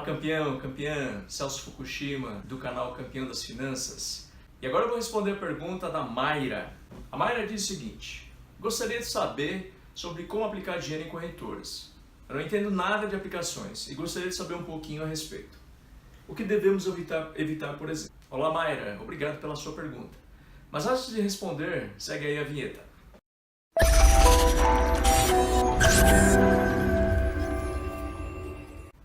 campeão, campeã, Celso Fukushima, do canal Campeão das Finanças. E agora eu vou responder a pergunta da Mayra. A Mayra diz o seguinte: gostaria de saber sobre como aplicar dinheiro em corretoras. Eu não entendo nada de aplicações e gostaria de saber um pouquinho a respeito. O que devemos evitar, por exemplo? Olá Mayra, obrigado pela sua pergunta. Mas antes de responder, segue aí a vinheta.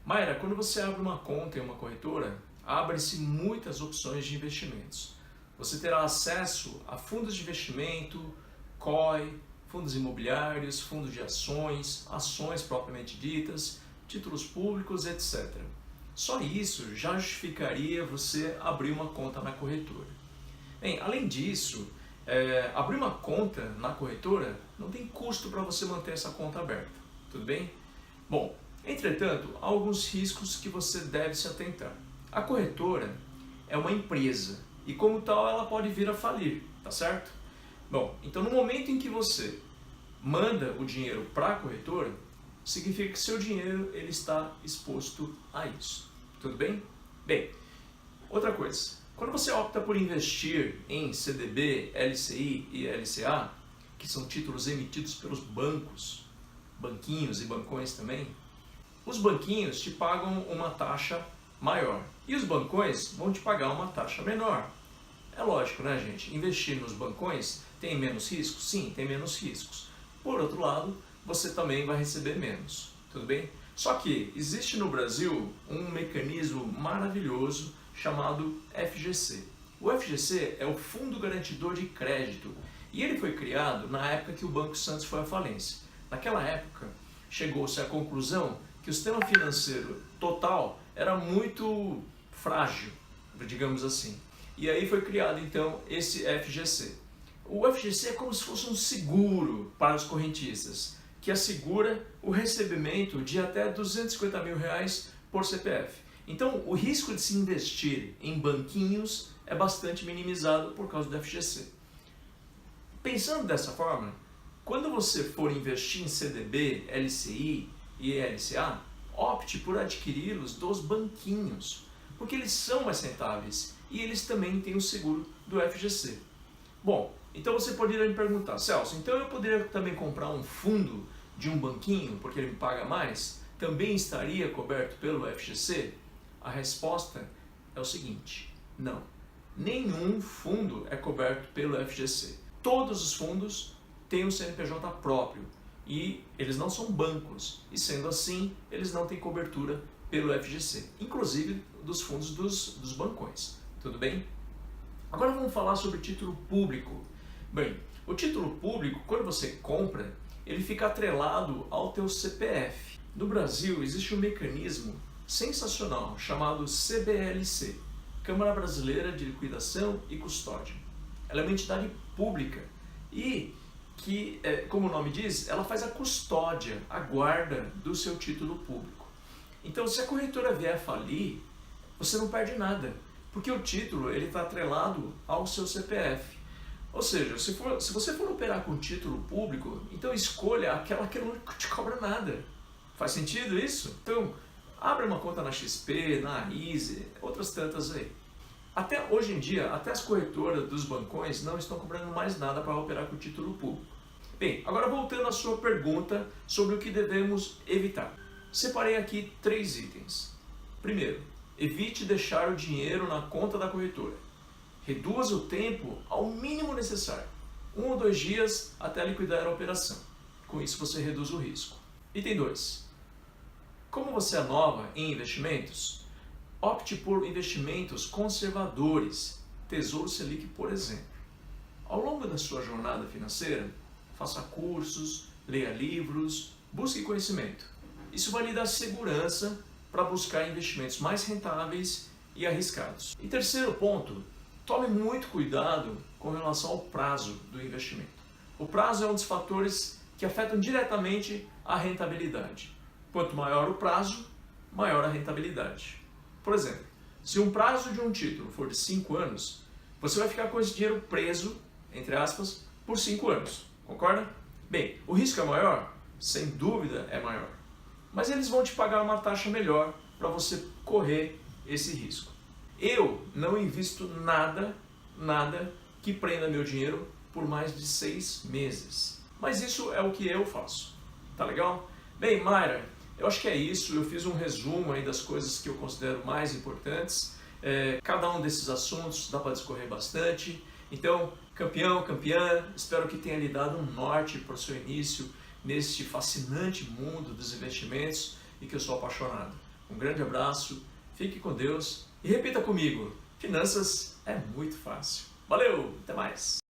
Mayra, quando você abre uma conta em uma corretora, abrem-se muitas opções de investimentos. Você terá acesso a fundos de investimento, COI, fundos imobiliários, fundos de ações, ações propriamente ditas, títulos públicos, etc. Só isso já justificaria você abrir uma conta na corretora. Bem, além disso, abrir uma conta na corretora não tem custo para você manter essa conta aberta, tudo bem? Bom, entretanto, há alguns riscos que você deve se atentar. A corretora é uma empresa e, como tal, ela pode vir a falir, tá certo? Bom, então no momento em que você manda o dinheiro para a corretora, significa que seu dinheiro ele está exposto a isso, tudo bem? Bem, outra coisa, quando você opta por investir em CDB, LCI e LCA, que são títulos emitidos pelos bancos, banquinhos e bancões também, os banquinhos te pagam uma taxa maior e os bancões vão te pagar uma taxa menor. É lógico, né, gente? Investir nos bancões tem menos riscos? Sim, tem menos riscos. Por outro lado, você também vai receber menos, tudo bem? Só que existe no Brasil um mecanismo maravilhoso chamado FGC. O FGC é o Fundo Garantidor de Crédito e ele foi criado na época que o Banco Santos foi à falência. Naquela época, chegou-se à conclusão que o sistema financeiro total era muito frágil, digamos assim. E aí foi criado então esse FGC. O FGC é como se fosse um seguro para os correntistas, que assegura o recebimento de até R$250 mil por CPF. Então o risco de se investir em banquinhos é bastante minimizado por causa do FGC. Pensando dessa forma, quando você for investir em CDB, LCI e LCA, opte por adquiri-los dos banquinhos, porque eles são mais rentáveis e eles também têm o seguro do FGC. Bom, então você poderia me perguntar, Celso, então eu poderia também comprar um fundo de um banquinho porque ele me paga mais? Também estaria coberto pelo FGC? A resposta é o seguinte: não. Nenhum fundo é coberto pelo FGC. Todos os fundos têm um CNPJ próprio e eles não são bancos, e sendo assim, eles não têm cobertura pelo FGC, inclusive dos fundos dos bancões, tudo bem? Agora vamos falar sobre título público. Bem, o título público, quando você compra, ele fica atrelado ao teu CPF. No Brasil existe um mecanismo sensacional chamado CBLC, Câmara Brasileira de Liquidação e Custódia. Ela é uma entidade pública e que, como o nome diz, ela faz a custódia, a guarda do seu título público. Então, se a corretora vier a falir, você não perde nada, porque o título está atrelado ao seu CPF. Ou seja, se você for operar com título público, então escolha aquela que não te cobra nada. Faz sentido isso? Então, abre uma conta na XP, na Easy, outras tantas aí. Até hoje em dia, até as corretoras dos bancões não estão cobrando mais nada para operar com título público. Bem, agora voltando à sua pergunta sobre o que devemos evitar. Separei aqui 3 itens. Primeiro, evite deixar o dinheiro na conta da corretora. Reduza o tempo ao mínimo necessário, 1 ou 2 dias até liquidar a operação. Com isso você reduz o risco. Item 2. Como você é nova em investimentos, opte por investimentos conservadores, Tesouro Selic, por exemplo. Ao longo da sua jornada financeira, faça cursos, leia livros, busque conhecimento. Isso vai lhe dar segurança para buscar investimentos mais rentáveis e arriscados. E terceiro ponto, tome muito cuidado com relação ao prazo do investimento. O prazo é um dos fatores que afetam diretamente a rentabilidade. Quanto maior o prazo, maior a rentabilidade. Por exemplo, se um prazo de um título for de 5 anos, você vai ficar com esse dinheiro preso, entre aspas, por 5 anos. Concorda? Bem, o risco é maior? Sem dúvida é maior. Mas eles vão te pagar uma taxa melhor para você correr esse risco. Eu não invisto nada que prenda meu dinheiro por mais de 6 meses. Mas isso é o que eu faço. Tá legal? Bem, Mayra, eu acho que é isso. Eu fiz um resumo aí das coisas que eu considero mais importantes. Cada um desses assuntos dá para discorrer bastante. Então, campeão, campeã, espero que tenha lhe dado um norte para o seu início neste fascinante mundo dos investimentos e que eu sou apaixonado. Um grande abraço, fique com Deus e repita comigo: finanças é muito fácil. Valeu, até mais!